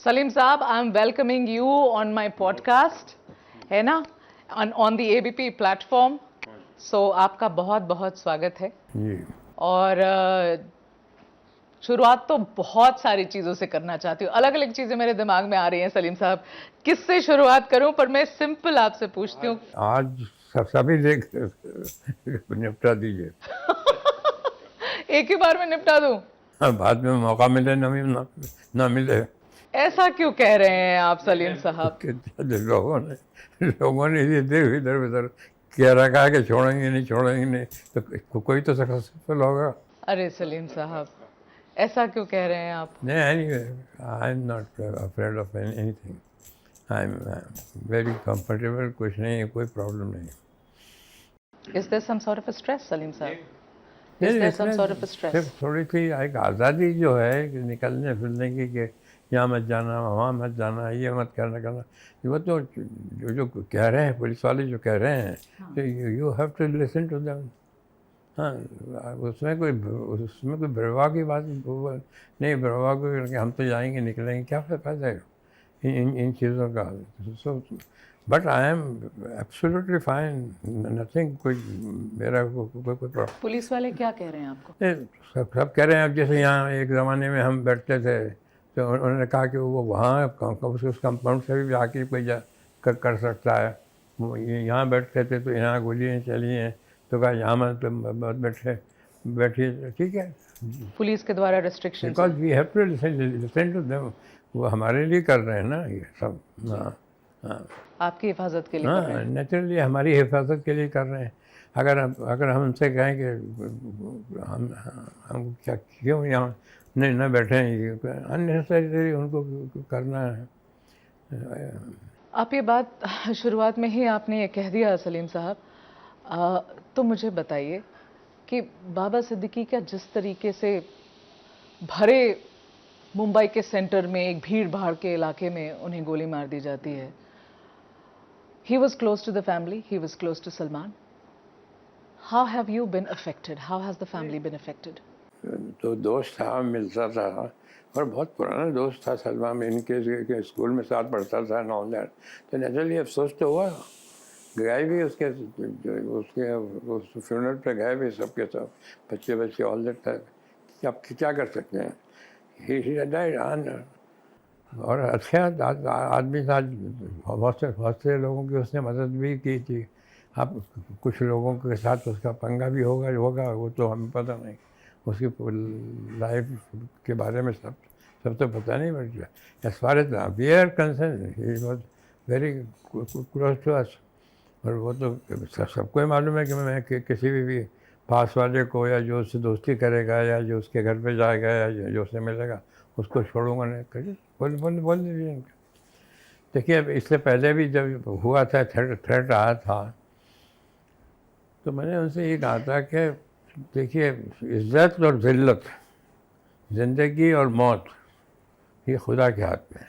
सलीम साहब, I am welcoming you on my podcast, है ना, ऑन द एबीपी प्लेटफॉर्म। सो आपका बहुत बहुत स्वागत है। जी। और शुरुआत तो बहुत सारी चीज़ों से करना चाहती हूँ, अलग अलग चीज़ें मेरे दिमाग में आ रही हैं सलीम साहब, किससे शुरुआत करूँ, पर मैं सिंपल आपसे पूछती हूँ। आज सभी देख निपटा दीजिए। एक ही बार में निपटा दूँ? बाद में मौका मिले ना मिले। ऐसा क्यों कह रहे हैं आप सलीम साहब? लोगों ने इधर इधर उधर कह रखा है कि छोड़ेंगे नहीं, तो कोई तो सक्सेसफुल होगा। अरे सलीम साहब, ऐसा क्यों कह रहे हैं आप? नहीं, I am not afraid of anything. I am very comfortable. कुछ नहीं है, कोई प्रॉब्लम नहीं। Is there some sort of a stress, Salim sahab? Is नहीं, there some इसमें sort of a stress? सिर्फ थोड़ी सी एक आज़ादी जो है कि निकलने फिरने की, कि यहाँ मत जाना, वहाँ मत जाना, ये मत करना। वो तो जो कह रहे हैं पुलिस वाले, जो कह रहे हैं, तो you have to listen to them. हाँ, उसमें कोई बरवा की बात नहीं। बरवा को हम तो जाएंगे निकलेंगे, क्या फायदा है इन चीज़ों का। So but I am absolutely fine, nothing. कोई मेरा कोई प्रॉब्लम। पुलिस वाले क्या कह रहे हैं आपको? सब कह रहे हैं। अब जैसे यहाँ एक ज़माने में हम बैठते थे, तो उन्होंने कहा कि वो वहाँ उस कंपाउंड से भी आके कोई कर सकता है। वो यहाँ बैठते थे तो यहाँ गोलियाँ चली हैं, तो कहा यहाँ मत बैठिए, ठीक है। पुलिस के द्वारा restriction? Because we have to listen to them. वो हमारे लिए कर रहे हैं ना ये सब। हाँ हाँ, आपकी हिफाजत के लिए कर रहे हाँ, हैं? नेचुरली हमारी हिफाजत के लिए कर रहे हैं। अगर हम उनसे कहें कि हम क्या क्यों यहाँ नहीं बैठे हैं, अननेसेसरी उनको करना है। आप ये बात शुरुआत में ही आपने ये कह दिया सलीम साहब। तो मुझे बताइए कि बाबा सिद्दीकी का जिस तरीके से भरे मुंबई के सेंटर में एक भीड़ भाड़ के इलाके में उन्हें गोली मार दी जाती है, he was close to the family, he was close to Salman. How have you been affected? How has the family been affected? तो दोस्त था, मिलता था, और बहुत पुराना दोस्त था सलमान। इनके स्कूल में साथ पढ़ता था, ऑल दैट। तो नेचुरली अफसोस तो हुआ। गए भी उसके उस फ्यूनरल पे गए भी, सबके सब बच्चे ऑल दैट था। अब क्या कर सकते हैं। He died. और अच्छा आदमी था। बहुत से लोगों की उसने मदद भी की थी। अब कुछ लोगों के साथ उसका पंगा भी होगा, वो तो हमें पता नहीं। उसकी लाइफ के बारे में सब तो पता नहीं but as far as we are concern, he was very close to us. और वो तो सबको ही मालूम है कि मैं किसी भी पास वाले को, या जो उससे दोस्ती करेगा, या जो उसके घर पे जाएगा, या जो उससे मिलेगा, उसको छोड़ूंगा नहीं। करिए, बोल दीजिए इनका। देखिए, अब इससे पहले भी जब हुआ था, थ्रेट आया था, तो मैंने उनसे ये कहा था कि देखिए, इज़्ज़त और ज़िल्लत, ज़िंदगी और मौत, ये खुदा के हाथ में है।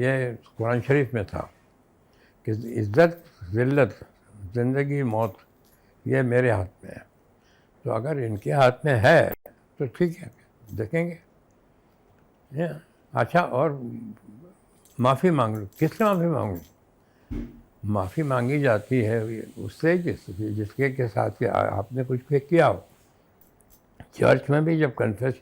ये कुरान शरीफ में था कि इज़्ज़त, ज़िल्लत, ज़िंदगी, मौत, ये मेरे हाथ में है। तो अगर इनके हाथ में है तो ठीक है, देखेंगे। अच्छा, और माफ़ी मांग लो। किससे माफ़ी मांगूँ? माफ़ी मांगी जाती है उससे जिसके साथ आपने कुछ किया हो। चर्च में भी जब कन्फेस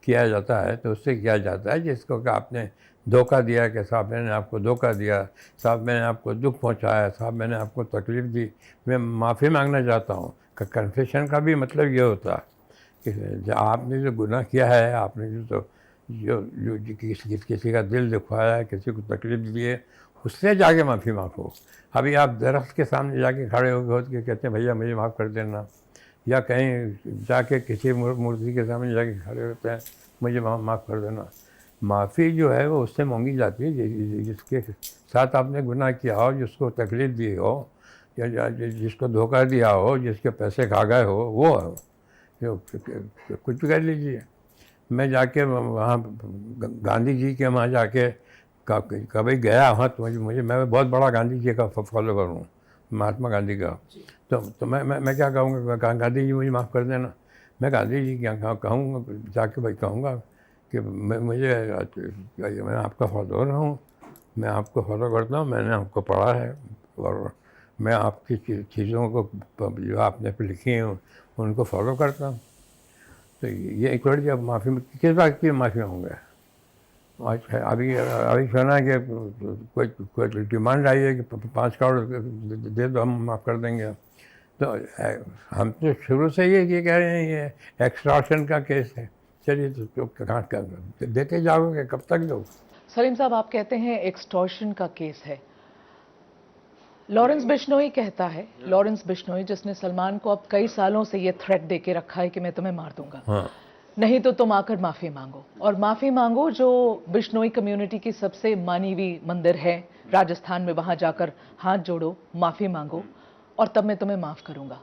किया जाता है तो उससे किया जाता है जिसको कि आपने धोखा दिया, कि साहब मैंने आपको धोखा दिया, साहब मैंने आपको दुख पहुंचाया, साहब मैंने आपको तकलीफ़ दी, मैं माफ़ी मांगना चाहता हूँ। कन्फेशन का भी मतलब ये होता है कि आपने जो गुनाह किया है, आपने जो किसी का दिल दुखाया है, किसी को तकलीफ़ दी है, उससे जाके माफ़ी मांगो। अभी आप दरख्त के सामने जाके खड़े हो के कहते हैं भैया मुझे माफ़ कर देना, या कहीं जाके किसी मूर्ति के सामने जाके खड़े होते हैं मुझे माफ़ कर देना। माफ़ी जो है वो उससे मांगी जाती है जिसके साथ आपने गुनाह किया हो, जिसको तकलीफ़ दी हो, या जिसको धोखा दिया हो, जिसके पैसे खा गए हो, वो है। जो कुछ भी कर लीजिए। मैं जाके वहाँ गांधी जी के वहाँ जाके कभी गया वहाँ, तो मैं बहुत बड़ा गांधी जी का फॉलोवर हूँ, महात्मा गांधी का। तो मैं क्या कहूँगा, गांधी जी मुझे माफ़ कर देना। मैं गांधी जी क्या कहूँगा, जाके भाई कहूँगा कि मैं आपका फॉलोअर हूँ, मैं आपको फॉलो करता हूँ, मैंने आपको पढ़ा है और मैं आपकी चीज़ों को जो आपने लिखी हैं उनको फॉलो करता हूँ। तो ये एक बार जब माफ़ी किस बात की माफ़ी मांगूंगा? आज अभी अभी सुना कि कोई कोई डिमांड आई है कि 5 करोड़ दे दो, हम माफ़ कर देंगे। तो हम तो शुरू से ये कह रहे हैं ये एक्सटॉर्शन का केस है। चलिए तो कहाँ देते जाओगे, कब तक दो? सलीम साहब, आप कहते हैं एक्सटॉर्शन का केस है। लॉरेंस बिश्नोई कहता है, लॉरेंस बिश्नोई जिसने सलमान को अब कई सालों से ये थ्रेट देके रखा है कि मैं तुम्हें मार दूंगा, हाँ, नहीं तो तुम आकर माफी मांगो, और माफी मांगो जो बिश्नोई कम्युनिटी की सबसे मानी हुई मंदिर है राजस्थान में, वहां जाकर हाथ जोड़ो, माफी मांगो और तब मैं तुम्हें माफ करूंगा।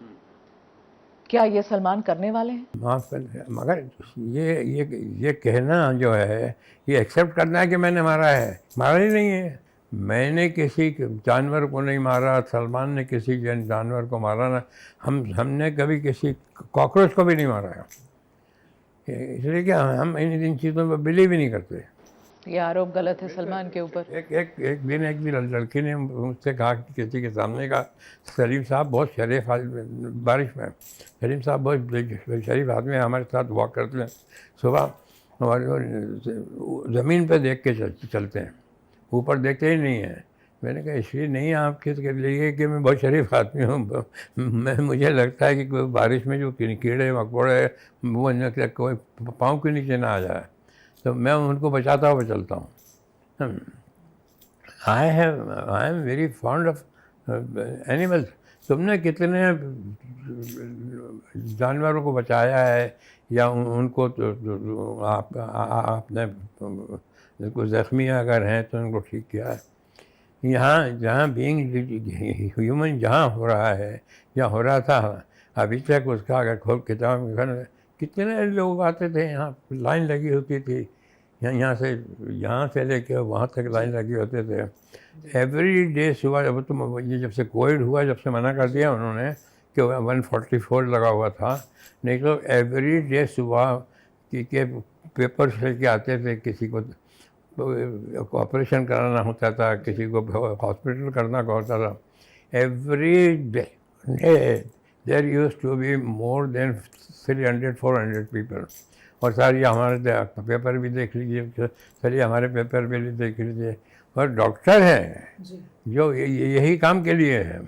क्या ये सलमान करने वाले हैं? माफ़ कर, मगर ये कहना जो है, ये एक्सेप्ट करना है कि मैंने मारा है। मारा ही नहीं है। मैंने किसी जानवर को नहीं मारा, सलमान ने किसी जानवर को मारा ना, हमने कभी किसी कॉकरोच को भी नहीं मारा है। इसलिए क्या हम इन चीज़ों पर बिलीव ही नहीं करते। ये आरोप गलत है सलमान के ऊपर। एक दिन लड़की ने मुझसे कहा कि किसी के सामने कहा, सलीम साहब बहुत शरीफ बारिश में सलीम साहब बहुत शरीफ आदमी है, हमारे साथ वॉक करते हैं सुबह और ज़मीन पे देख के चलते हैं, ऊपर देखते ही नहीं है। मैंने कहा इसलिए नहीं आप किसके लिए कि मैं बहुत शरीफ आदमी हूँ, मुझे लगता है कि कोई बारिश में जो कीड़े मकोड़े वो कोई पाँव के नीचे ना आ जाए, तो मैं उनको बचाता हुआ चलता हूँ। I am very fond of animals. तुमने कितने जानवरों को बचाया है या उनको आपने उनको ज़ख्मी अगर हैं तो उनको ठीक किया है। यहाँ जहाँ बीइंग ह्यूमन जहाँ हो रहा है या हो रहा था अभी तक, उसका अगर खोल किताब कितने लोग आते थे, यहाँ लाइन लगी होती थी, यहाँ से लेके वहाँ तक लाइन लगी होते थे एवरी डे सुबह। अब तो ये जब से कोविड हुआ, जब से मना कर दिया उन्होंने कि 144 लगा हुआ था, नहीं तो एवरी डे सुबह के पेपर्स लेके आते थे, किसी को ऑपरेशन कराना होता था, किसी को हॉस्पिटल करना होता था। Every day there used to be more than 300-400 people. और सर ये हमारे पेपर भी देख लीजिए, सर ये हमारे पेपर भी देख लीजिए। और डॉक्टर हैं जो यही काम के लिए है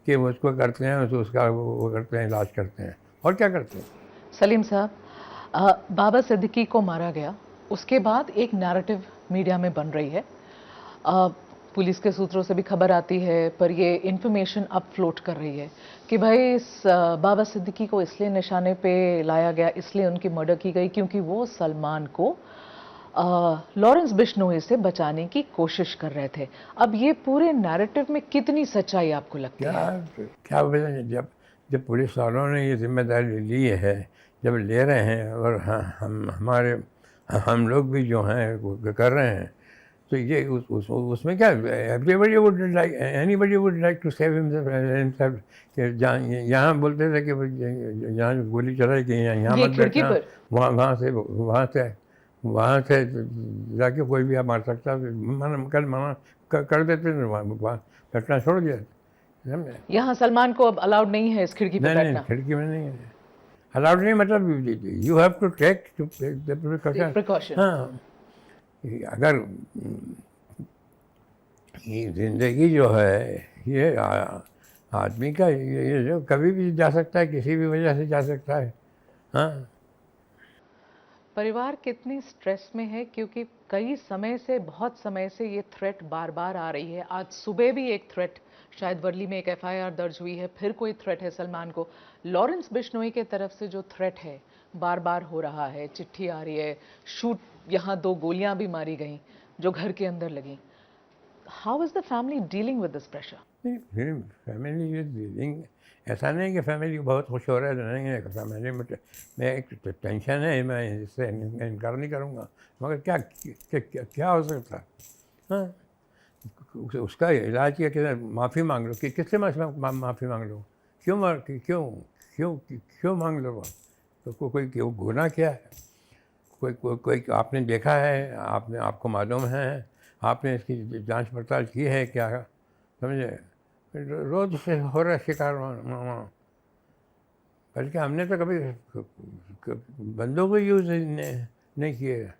कि वो उसको करते हैं, उसका वो करते हैं, इलाज करते हैं, और क्या करते हैं। सलीम साहब, बाबा सिद्दीकी को मारा गया, उसके बाद एक नैरेटिव मीडिया में बन रही है, पुलिस के सूत्रों से भी खबर आती है, पर ये इन्फॉर्मेशन अब फ्लोट कर रही है कि भाई इस बाबा सिद्दीकी को इसलिए निशाने पे लाया गया, इसलिए उनकी मर्डर की गई क्योंकि वो सलमान को लॉरेंस बिश्नोई से बचाने की कोशिश कर रहे थे। अब ये पूरे नैरेटिव में कितनी सच्चाई आपको लगती है? क्या वजह, जब पुलिस वालों ने ये जिम्मेदारी ली है, जब ले रहे हैं, और हम लोग भी जो हैं वो कर रहे हैं, तो ये उसमें क्या, everybody would like, anybody would like to save himself. यहाँ बोलते थे कि यहाँ गोली चलाई कि यहाँ मत बैठना, वहाँ से जाके कोई भी आप मार सकता, मना कर देते थे, वहाँ बैठना छोड़ दिया। समझे? यहाँ सलमान को अब अलाउड नहीं है इस खिड़की पे बैठना। खिड़की में नहीं है अलाउड, नहीं मतलब you have to take precaution. हाँ, अगर ये जिंदगी जो है ये आदमी का, ये जो कभी भी जा सकता है, किसी भी वजह से जा सकता है। हाँ, परिवार कितनी स्ट्रेस में है, क्योंकि कई समय से, बहुत समय से ये थ्रेट बार बार आ रही है। आज सुबह भी एक थ्रेट, शायद वर्ली में एक एफआईआर दर्ज हुई है, फिर कोई थ्रेट है सलमान को। लॉरेंस बिश्नोई के तरफ से जो थ्रेट है बार बार हो रहा है, चिट्ठी आ रही है, शूट, यहाँ 2 गोलियां भी मारी गई जो घर के अंदर लगी। How is the family dealing with this pressure? Family is dealing, ऐसा नहीं कि फैमिली बहुत खुश हो रहा है, नहीं है फैमिली में एक टेंशन है, मैं इससे इनकार नहीं करूँगा, मगर क्या हो सकता है। हाँ, उसका इलाज किया कि माफ़ी मांग लो, कि किससे माफ़ी मांग लो, क्यों मांग लो, तो कोई गुनाह क्या है, कोई आपने देखा है, आपको मालूम है, आपने इसकी जांच पड़ताल की है क्या, समझे? रोज़ से हो रहा है शिकार वहाँ। बल्कि हमने तो कभी बंदूक यूज़ नहीं किए।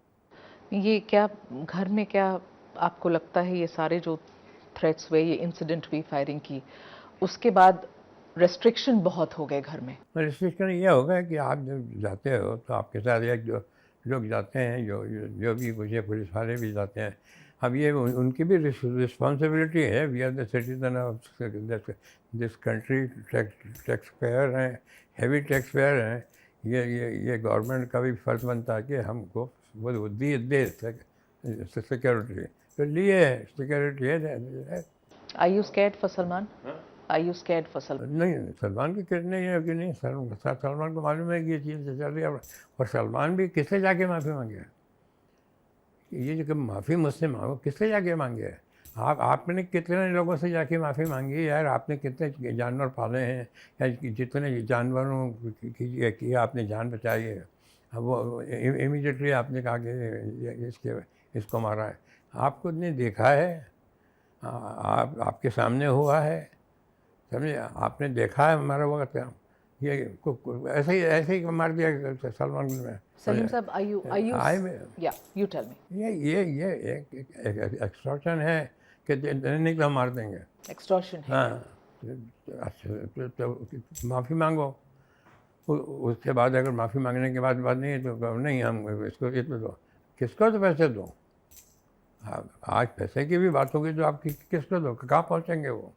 ये क्या घर में क्या आपको लगता है ये सारे जो थ्रेट्स हुए, ये इंसिडेंट हुई फायरिंग की, उसके बाद रेस्ट्रिक्शन बहुत हो गए घर में? रिस्ट्रिक्शन ये होगा कि आप जब जाते हो तो आपके साथ एक जो लोग जाते हैं, जो भी कुछ पुलिस वाले भी जाते हैं। अब ये उनकी भी रिस्पॉन्सिबिलिटी है। We are the citizen of this country, tax payer हैं, हेवी टैक्स पेयर हैं। ये गवर्नमेंट का भी फर्ज बनता है कि हमको वो दे सिक्योरिटी, तो लिए सिक्योरिटी है। Are you scared for Salman? Are you scared for Salman? नहीं, सलमान की कितने है कि नहीं, सलमान को मालूम है कि ये चीज़ चल रही है। और सलमान भी किससे जाके माफ़ी मांगे? ये जो माफ़ी मुझसे मांगो, किससे जाके मांगे? आपने कितने लोगों से जाके माफ़ी मांगी यार? आपने कितने जानवर पाले हैं, या जितने जानवरों की आपने जान बचाई है, अब वो इमीडिएटली आपने कहा कि इसको मारा है। आपको नहीं देखा है, आपके सामने हुआ है, समझे? आपने देखा है हमारा वक्त, ये ऐसे ही मार दिया सलमान ने। Salim Sahab, are you yeah, you tell me. ये एक एक्सटॉर्शन है कि नहीं तो हम मार देंगे। Extortion है। हाँ, तो माफ़ी मांगो। उसके बाद अगर माफ़ी मांगने के बाद बात नहीं है तो नहीं, हम इसको इतना दो, किसको तो पैसे दो। आज पैसे की भी बात होगी तो आप किसको दो, कहाँ पहुँचेंगे वो?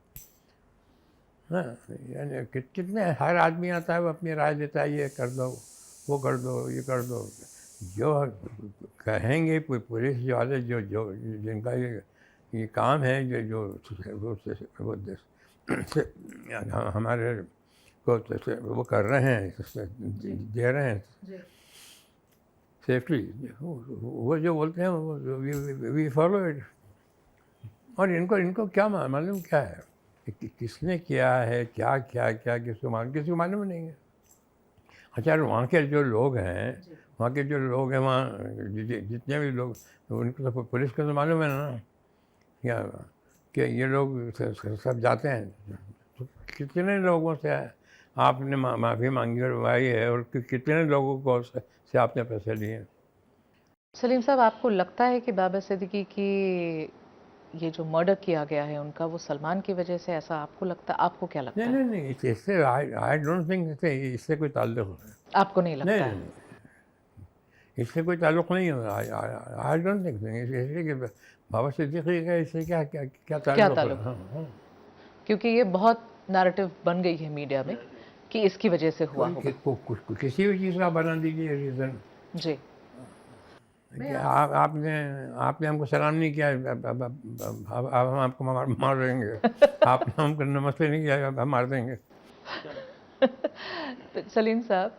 हाँ, यानी कितने हर आदमी आता है, वो अपनी राय देता है, ये कर दो, वो कर दो, ये कर दो। जो कहेंगे पुलिस वाले, जो जिनका ये काम है, जो हमारे को वो कर रहे हैं, दे रहे हैं सेफ्टी, वो जो बोलते हैं वी फॉलो इट। और इनको क्या मालूम क्या है कि किसने किया है, क्या किसको मालूम नहीं है। अच्छा, वहाँ के जो लोग हैं, वहाँ जितने भी लोग, उनको तो पुलिस को तो मालूम है ना क्या कि ये लोग सब जाते हैं। तो कितने लोगों से आपने माफ़ी मांगी और आई है, और कितने लोगों से आपने पैसे लिए? सलीम साहब, आपको लगता है कि बाबा सिद्दीकी की ये जो मर्डर किया गया है उनका, वो सलमान की वजह से, ऐसा आपको लगता है? आपको क्या लगता है? नहीं, इससे आई डोंट थिंक इससे कोई ताल्लुक है। आपको नहीं लगता है? नहीं, इससे कोई ताल्लुक नहीं है। आई डोंट थिंक इसलिए कि बाबा सिद्दीकी का इससे क्या ताल्लुक है? हाँ। क्योंकि ये बहुत नैरेटिव बन गई है मीडिया में कि इसकी वजह से हुआ होगा। किसी भी चीज़ का बना दीजिए रीज़न। जी, आपने हमको सलाम नहीं किया, अब हम आपको मार देंगे। आपने हमको नमस्ते नहीं किया, अब हम मार देंगे। तो सलीम साहब,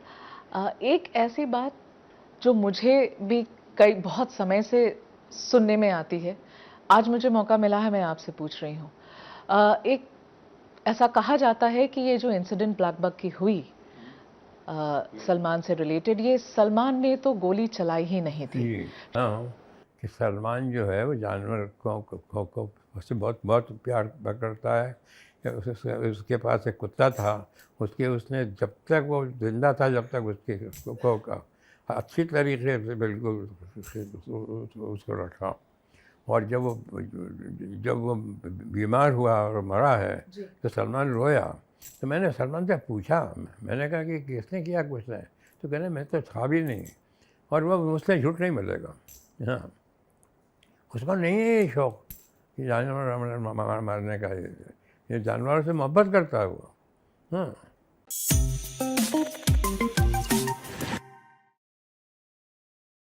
एक ऐसी बात जो मुझे भी बहुत समय से सुनने में आती है, आज मुझे मौका मिला है, मैं आपसे पूछ रही हूँ। एक ऐसा कहा जाता है कि ये जो इंसिडेंट ब्लैक बक की हुई सलमान से रिलेटेड, ये सलमान ने तो गोली चलाई ही नहीं थी। हाँ, कि सलमान जो है वो जानवर को उससे बहुत प्यार करता है। उसके पास एक कुत्ता था, उसने जब तक वो जिंदा था, जब तक उसको अच्छी तरीके से बिल्कुल उसको रखा। और जब वो बीमार हुआ और मरा है तो सलमान रोया। तो मैंने सलमान से पूछा, मैंने कहा कि किसने किया, कुछ नहीं। तो कहने मैं तो था भी नहीं, और वो मुझसे झूठ नहीं मिलेगा। हाँ, उसको नहीं है ये शौक़ कि जानवर मारने का। ये जानवरों से मोहब्बत करता है वो। हाँ।